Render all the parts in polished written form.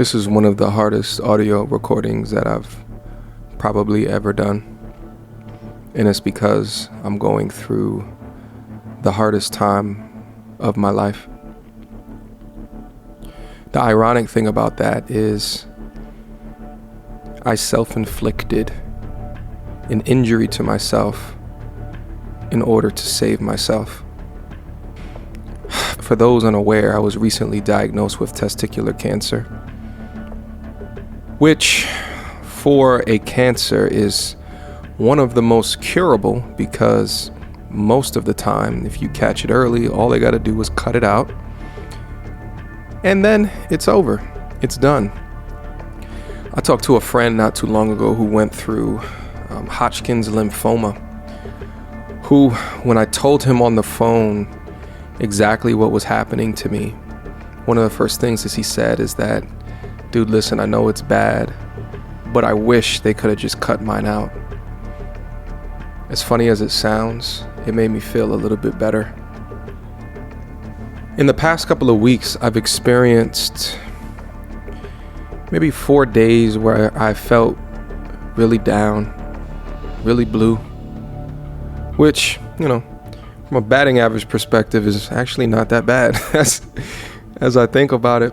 This is one of the hardest audio recordings that I've probably ever done. And it's because I'm going through the hardest time of my life. The ironic thing about that is I self-inflicted an injury to myself in order to save myself. For those unaware, I was recently diagnosed with testicular cancer, which for a cancer is one of the most curable, because most of the time, if you catch it early, all they got to do is cut it out and then it's over. It's done. I talked to a friend not too long ago who went through Hodgkin's lymphoma, who, when I told him on the phone exactly what was happening to me, one of the first things that he said is that, dude, listen, I know it's bad, but I wish they could have just cut mine out. As funny as it sounds, it made me feel a little bit better. In the past couple of weeks, I've experienced maybe 4 days where I felt really down, really blue, which, from a batting average perspective is actually not that bad as I think about it.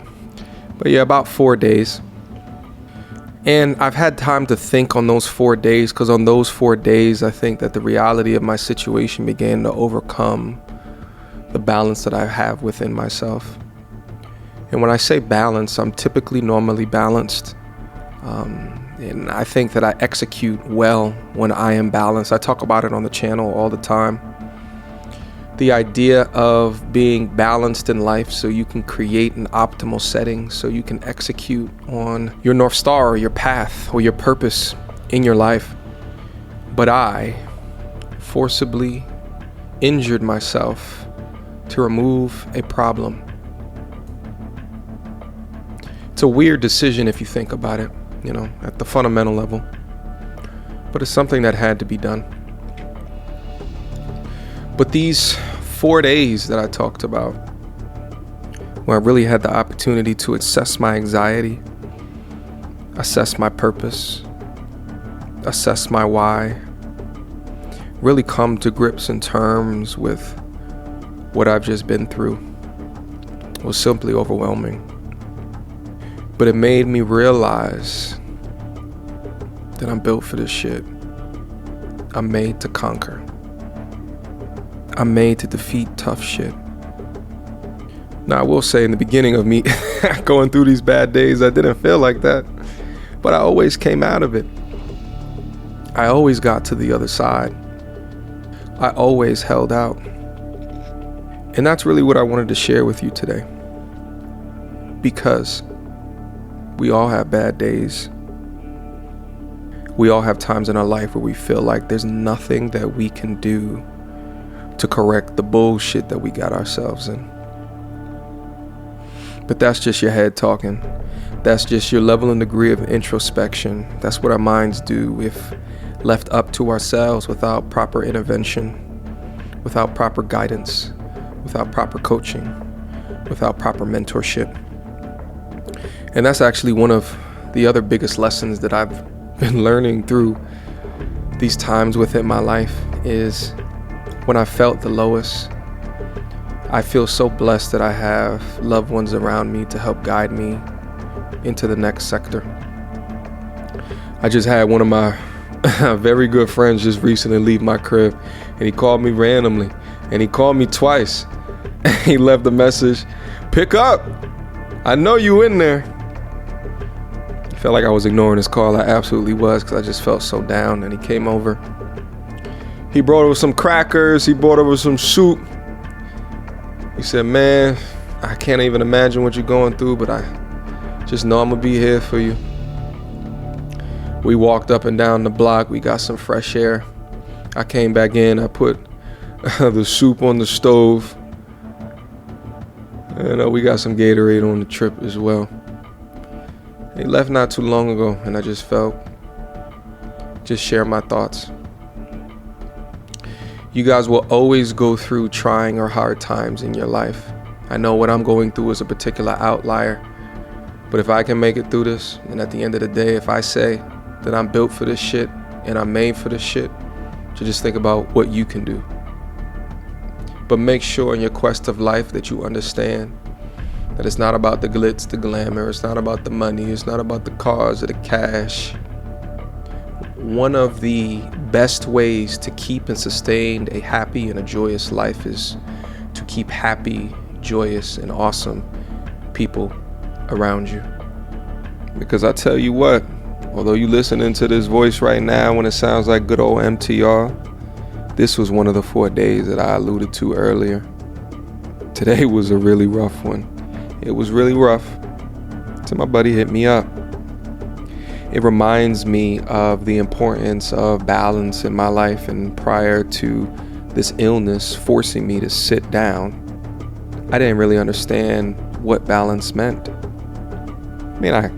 But yeah, about 4 days. And I've had time to think on those 4 days, because on those 4 days, I think that the reality of my situation began to overcome the balance that I have within myself. And when I say balance, I'm typically normally balanced. And I think that I execute well when I am balanced. I talk about it on the channel all the time. The idea of being balanced in life so you can create an optimal setting, so you can execute on your North Star or your path or your purpose in your life. But I forcibly injured myself to remove a problem. It's a weird decision if you think about it, at the fundamental level. But it's something that had to be done. But these 4 days that I talked about, where I really had the opportunity to assess my anxiety, assess my purpose, assess my why, really come to grips and terms with what I've just been through, was simply overwhelming. But it made me realize that I'm built for this shit. I'm made to conquer. I'm made to defeat tough shit. Now, I will say, in the beginning of me going through these bad days, I didn't feel like that. But I always came out of it. I always got to the other side. I always held out. And that's really what I wanted to share with you today. Because we all have bad days. We all have times in our life where we feel like there's nothing that we can do to correct the bullshit that we got ourselves in. But that's just your head talking. That's just your level and degree of introspection. That's what our minds do if left up to ourselves without proper intervention, without proper guidance, without proper coaching, without proper mentorship. And that's actually one of the other biggest lessons that I've been learning through these times within my life is when I felt the lowest, I feel so blessed that I have loved ones around me to help guide me into the next sector. I just had one of my very good friends just recently leave my crib, and he called me randomly, and he called me twice. He left a message, "Pick up, I know you in there." I felt like I was ignoring his call. I absolutely was, because I just felt so down. And he came over. He brought over some crackers. He brought over some soup. He said, "Man, I can't even imagine what you're going through, but I just know I'm gonna be here for you." We walked up and down the block. We got some fresh air. I came back in. I put the soup on the stove. And we got some Gatorade on the trip as well. He left not too long ago, and I just felt just share my thoughts. You guys will always go through trying or hard times in your life. I know what I'm going through is a particular outlier, But if I can make it through this, and at the end of the day, if I say that I'm built for this shit and I'm made for this shit, to just think about what you can do. But make sure in your quest of life that you understand that it's not about the glitz, the glamour, it's not about the money, it's not about the cars or the cash. One of the best ways to keep and sustain a happy and a joyous life is to keep happy, joyous, and awesome people around you. Because I tell you what, although you listening to this voice right now when it sounds like good old MTR, this was one of the 4 days that I alluded to earlier. Today was a really rough one. It was really rough till my buddy hit me up. It reminds me of the importance of balance in my life, and prior to this illness forcing me to sit down, I didn't really understand what balance meant. I mean, I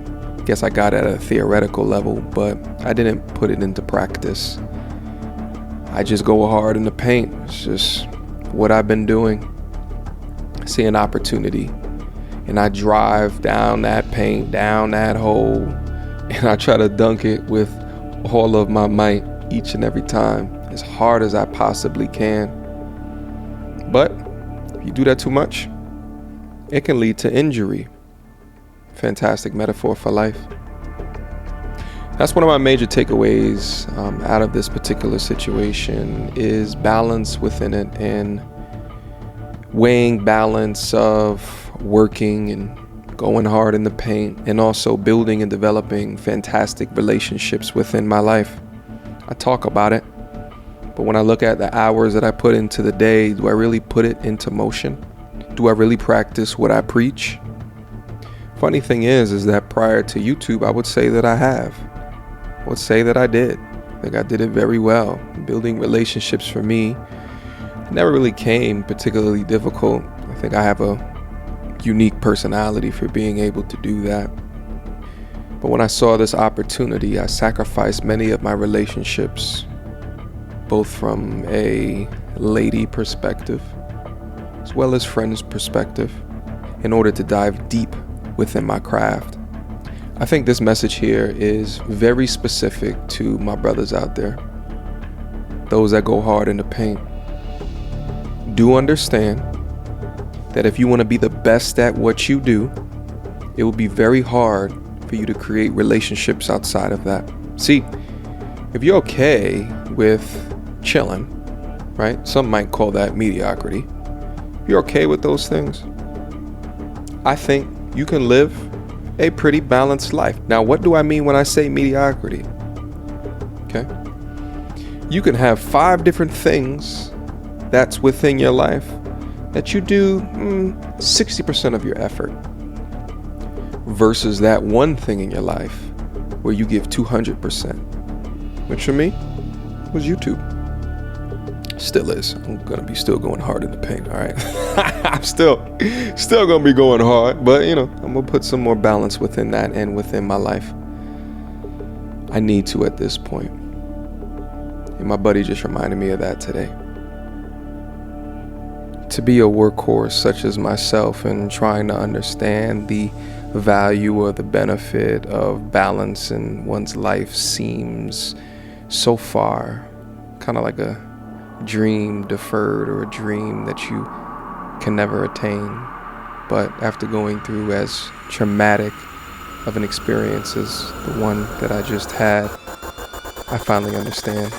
guess I got it at a theoretical level, but I didn't put it into practice. I just go hard in the paint. It's just what I've been doing. I see an opportunity and I drive down that paint, down that hole, and I try to dunk it with all of my might each and every time, as hard as I possibly can. But if you do that too much, it can lead to injury. Fantastic metaphor for life. That's one of my major takeaways out of this particular situation is balance within it, and weighing balance of working and going hard in the paint, and also building and developing fantastic relationships within my life. I talk about it, but when I look at the hours that I put into the day, do I really put it into motion? Do I really practice what I preach? Funny thing is that prior to YouTube, I would say that I have. I would say that I did. I think I did it very well. Building relationships for me never really came particularly difficult. I think I have a unique personality for being able to do that. But when I saw this opportunity, I sacrificed many of my relationships, both from a lady perspective as well as friends perspective, in order to dive deep within my craft. I think this message here is very specific to my brothers out there, those that go hard in the paint. Do understand that if you want to be the best at what you do, it will be very hard for you to create relationships outside of that. See, if you're okay with chilling, right? Some might call that mediocrity. If you're okay with those things, I think you can live a pretty balanced life. Now, what do I mean when I say mediocrity? Okay. You can have 5 different things that's within your life that you do 60% of your effort, versus that one thing in your life where you give 200%, which for me was YouTube. Still is. I'm gonna be still going hard in the paint. All right. I'm still gonna be going hard, but I'm gonna put some more balance within that and within my life. I need to at this point. And my buddy just reminded me of that today. To be a workhorse such as myself and trying to understand the value or the benefit of balance in one's life seems so far kind of like a dream deferred, or a dream that you can never attain. But after going through as traumatic of an experience as the one that I just had, I finally understand.